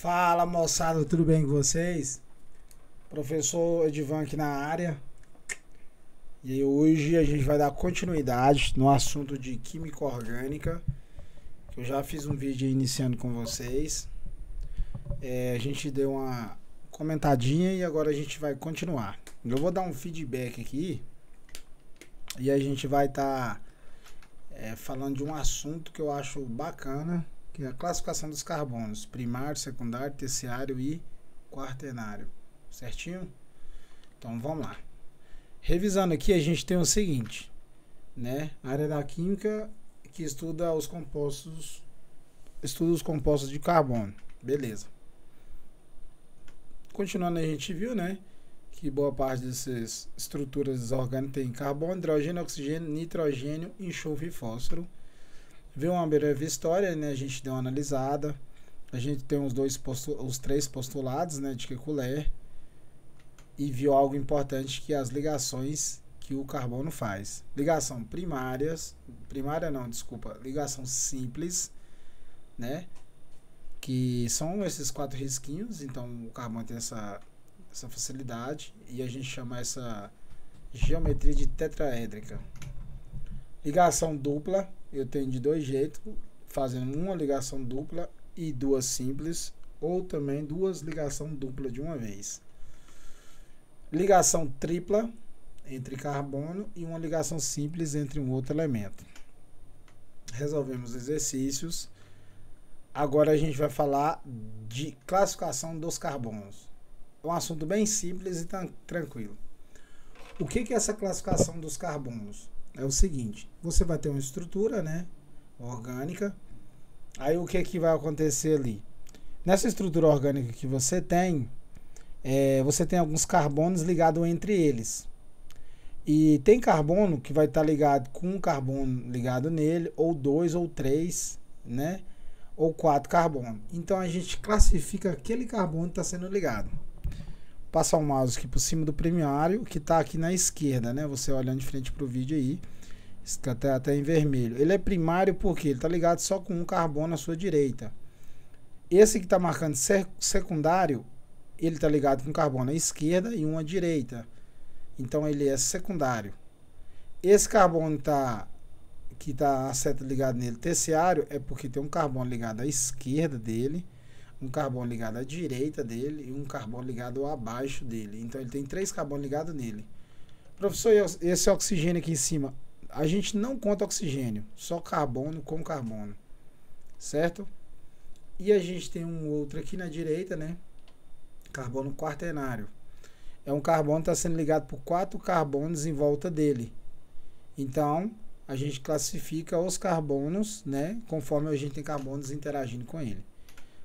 Fala moçada, tudo bem com vocês? Professor Edivan aqui na área. E hoje a gente vai dar continuidade no assunto de química orgânica. Eu já fiz um vídeo iniciando com vocês. A gente deu uma comentadinha e agora a gente vai continuar. Eu vou dar um feedback aqui e a gente vai estar falando de um assunto que eu acho bacana, que é a classificação dos carbonos, primário, secundário, terciário e quaternário, certinho? Então vamos lá. Revisando aqui, a gente tem o seguinte, né? A área da química que estuda os compostos de carbono, beleza. Continuando, a gente viu, né, que boa parte dessas estruturas orgânicas tem carbono, hidrogênio, oxigênio, nitrogênio, enxofre e fósforo. Viu uma breve história, né? A gente deu uma analisada. A gente tem os três postulados, né, de Kekulé, e viu algo importante, que é as ligações que o carbono faz. Ligação ligação simples, né? Que são esses 4 risquinhos. Então o carbono tem essa facilidade e a gente chama essa geometria de tetraédrica. Ligação dupla, eu tenho de 2 jeitos, fazendo uma ligação dupla e 2 simples, ou também 2 ligações duplas de uma vez. Ligação tripla entre carbono e uma ligação simples entre um outro elemento. Resolvemos exercícios. Agora a gente vai falar de classificação dos carbonos. É um assunto bem simples e tranquilo. O que é essa classificação dos carbonos? É o seguinte, você vai ter uma estrutura, né, orgânica. Aí o que vai acontecer ali? Nessa estrutura orgânica que você tem alguns carbonos ligados entre eles. E tem carbono que vai estar ligado com um carbono ligado nele, ou 2 ou 3, né, ou 4 carbonos. Então a gente classifica aquele carbono que está sendo ligado. Passar o mouse aqui por cima do primário, que está aqui na esquerda, né? Você olhando de frente para o vídeo aí, está até em vermelho. Ele é primário porque ele está ligado só com um carbono à sua direita. Esse que está marcando secundário, ele está ligado com um carbono à esquerda e um à direita. Então ele é secundário. Esse carbono que está a seta ligado nele, terciário, é porque tem um carbono ligado à esquerda dele, um carbono ligado à direita dele e um carbono ligado abaixo dele. Então ele tem 3 carbonos ligados nele. Professor, esse oxigênio aqui em cima, a gente não conta oxigênio, só carbono com carbono, certo? E a gente tem um outro aqui na direita, né? Carbono quaternário. É um carbono que está sendo ligado por 4 carbonos em volta dele. Então a gente classifica os carbonos, né, conforme a gente tem carbonos interagindo com ele.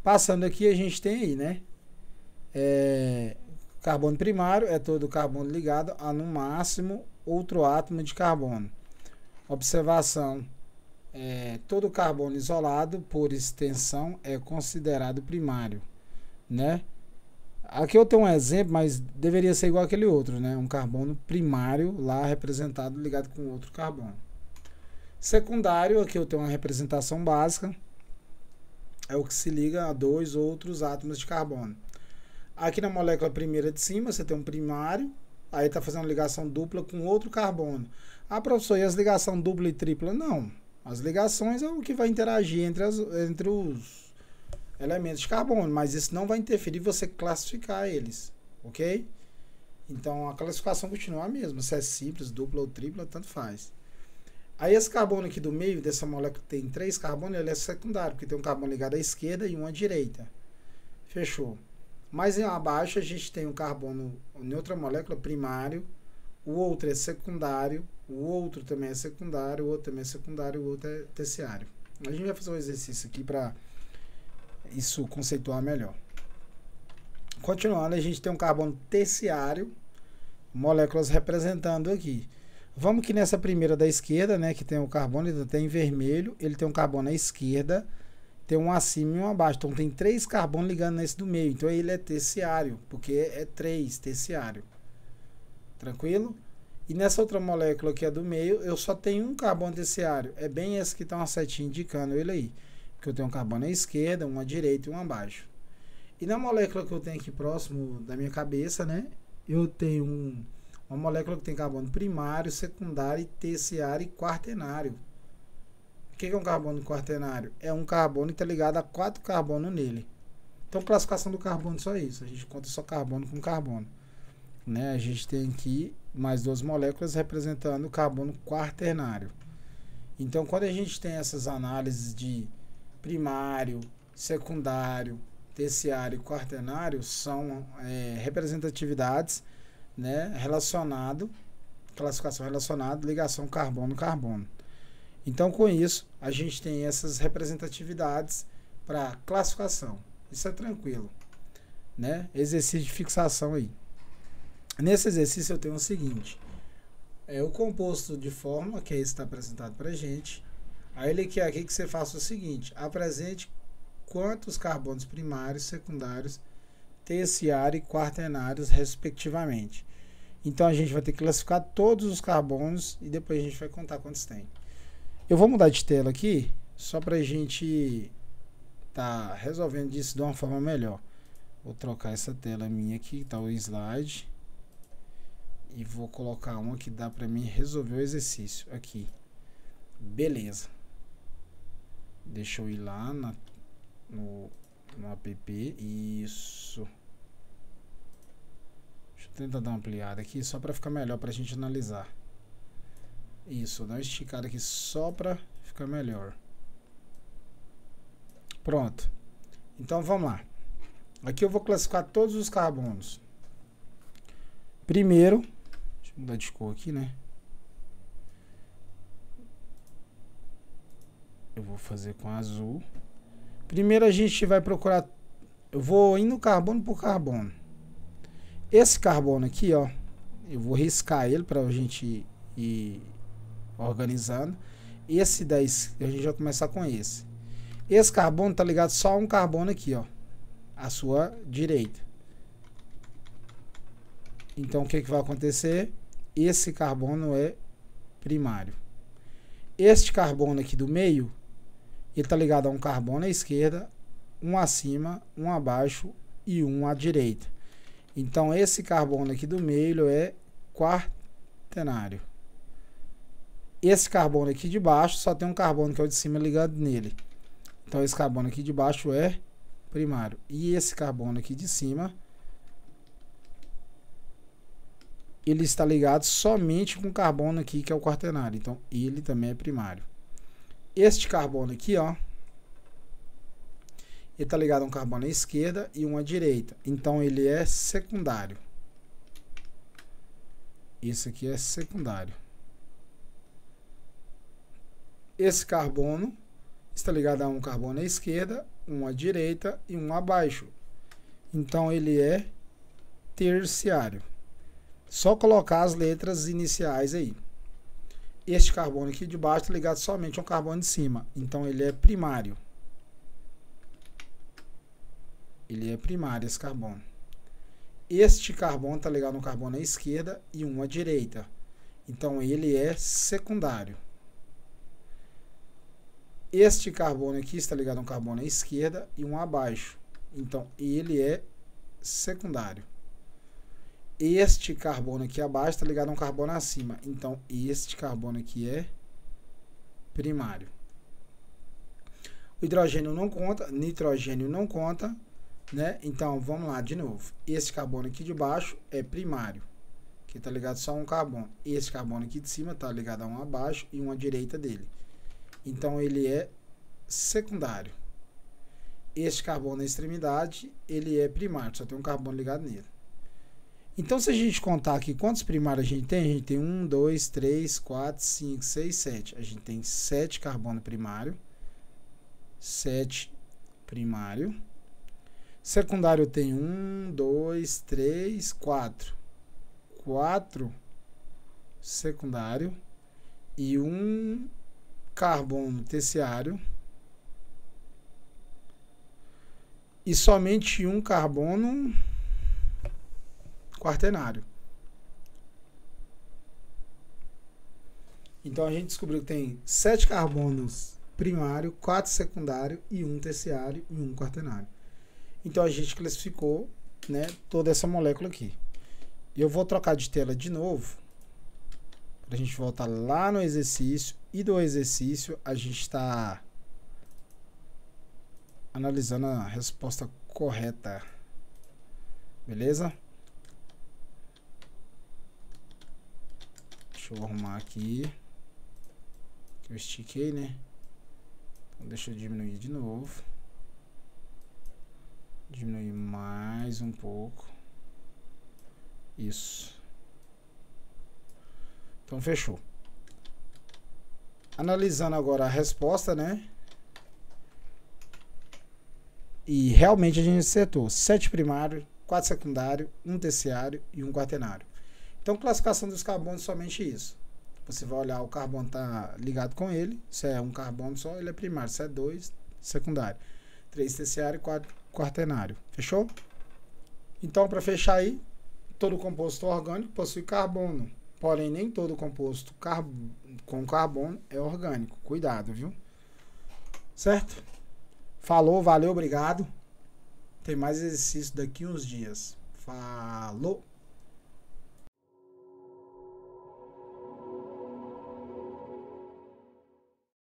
Passando aqui, a gente tem aí, né, carbono primário é todo carbono ligado a, no máximo, outro átomo de carbono. Observação, todo carbono isolado, por extensão, é considerado primário, né? Aqui eu tenho um exemplo, mas deveria ser igual aquele outro, né? Um carbono primário lá representado ligado com outro carbono. Secundário, aqui eu tenho uma representação básica, é o que se liga a 2 outros átomos de carbono. Aqui na molécula primeira de cima, você tem um primário, aí está fazendo ligação dupla com outro carbono. Ah, professor, e as ligações dupla e tripla? Não. As ligações é o que vai interagir entre os elementos de carbono, mas isso não vai interferir você classificar eles, ok? Então a classificação continua a mesma, se é simples, dupla ou tripla, tanto faz. Aí esse carbono aqui do meio, dessa molécula que tem 3 carbonos, ele é secundário, porque tem um carbono ligado à esquerda e um à direita. Fechou. Mais abaixo a gente tem um carbono em outra molécula primário, o outro é secundário, o outro também é secundário, o outro também é secundário, o outro é terciário. A gente vai fazer um exercício aqui para isso conceituar melhor. Continuando, a gente tem um carbono terciário, moléculas representando aqui. Vamos que nessa primeira da esquerda, né, que tem o carbono, ele tem em vermelho, ele tem um carbono à esquerda, tem um acima e um abaixo. Então tem 3 carbonos ligando nesse do meio. Então ele é terciário, porque é 3, terciário. Tranquilo? E nessa outra molécula que é do meio, eu só tenho um carbono terciário. É bem esse que está uma setinha indicando ele aí. Porque eu tenho um carbono à esquerda, um à direita e um abaixo. E na molécula que eu tenho aqui próximo da minha cabeça, né? Eu tenho uma molécula que tem carbono primário, secundário, terciário e quaternário. O que é um carbono quaternário? É um carbono que está ligado a 4 carbonos nele. Então, classificação do carbono só isso. A gente conta só carbono com carbono. Né? A gente tem aqui mais 2 moléculas representando o carbono quaternário. Então, quando a gente tem essas análises de primário, secundário, terciário e quaternário, são representatividades, né, classificação relacionada, ligação carbono-carbono. Então, com isso, a gente tem essas representatividades para classificação. Isso é tranquilo, né? Exercício de fixação aí. Nesse exercício eu tenho o seguinte: o composto de fórmula, que é esse que está apresentado para a gente. Aí ele quer aqui que você faça o seguinte: apresente quantos carbonos primários, secundários, terciários e quaternários, respectivamente. Então a gente vai ter que classificar todos os carbonos e depois a gente vai contar quantos tem. Eu vou mudar de tela aqui, só para a gente tá resolvendo isso de uma forma melhor. Vou trocar essa tela minha aqui, que tá o slide. E vou colocar uma que dá para mim resolver o exercício aqui. Beleza. Deixa eu ir lá no app. Isso. Deixa eu tentar dar uma ampliada aqui, só para ficar melhor para a gente analisar. Isso, vou dar uma esticada aqui só para ficar melhor. Pronto. Então vamos lá. Aqui eu vou classificar todos os carbonos. Primeiro, deixa eu mudar de cor aqui, né? Eu vou fazer com azul. Primeiro a gente vai procurar. Eu vou indo carbono por carbono. Esse carbono aqui, ó, eu vou riscar ele para a gente ir organizando. Esse daí, a gente vai começar com esse. Esse carbono tá ligado só a um carbono aqui, ó, à sua direita. Então o que vai acontecer? Esse carbono é primário. Este carbono aqui do meio, ele tá ligado a um carbono à esquerda, um acima, um abaixo e um à direita. Então esse carbono aqui do meio é quaternário. Esse carbono aqui de baixo só tem um carbono que é o de cima ligado nele. Então esse carbono aqui de baixo é primário. E esse carbono aqui de cima, ele está ligado somente com o carbono aqui que é o quaternário. Então ele também é primário. Este carbono aqui, ó, ele está ligado a um carbono à esquerda e um à direita. Então ele é secundário. Esse aqui é secundário. Esse carbono está ligado a um carbono à esquerda, um à direita e um abaixo. Então ele é terciário. Só colocar as letras iniciais aí. Este carbono aqui de baixo está ligado somente a um carbono de cima. Então ele é primário. Ele é primário esse carbono. Este carbono está ligado a um carbono à esquerda e um à direita. Então ele é secundário. Este carbono aqui está ligado a um carbono à esquerda e um abaixo. Então ele é secundário. Este carbono aqui abaixo está ligado a um carbono acima. Então este carbono aqui é primário. O hidrogênio não conta, nitrogênio não conta, né? Então vamos lá de novo. Este carbono aqui de baixo é primário, que está ligado só a um carbono. Este carbono aqui de cima está ligado a um abaixo e um à direita dele. Então ele é secundário. Este carbono na extremidade, ele é primário, só tem um carbono ligado nele. Então se a gente contar aqui quantos primários a gente tem 1, 2, 3, 4, 5, 6, 7. A gente tem 7 carbono primário. 7 primário. Secundário tem 1, 2, 3, 4. 4 secundário. E 1 carbono terciário. E somente 1 carbono quaternário. Então a gente descobriu que tem 7 carbonos primário, 4 secundário e 1 terciário e 1 quaternário. Então a gente classificou, né, toda essa molécula aqui. E eu vou trocar de tela de novo, para a gente voltar lá no exercício. E do exercício a gente está analisando a resposta correta. Beleza? Deixa eu arrumar aqui. Eu estiquei, né? Então deixa eu diminuir de novo. Diminuir mais um pouco. Isso. Então fechou. Analisando agora a resposta, né? E realmente a gente acertou 7 primário, 4 secundário, 1 terciário e 1 quaternário. Então, classificação dos carbonos somente isso. Você vai olhar, o carbono está ligado com ele. Se é um carbono só, ele é primário. Se é 2, secundário. 3 terciário e 4 quaternário. Fechou? Então, para fechar aí, todo composto orgânico possui carbono. Porém, nem todo composto com carbono é orgânico. Cuidado, viu? Certo? Falou, valeu, obrigado. Tem mais exercício daqui uns dias. Falou!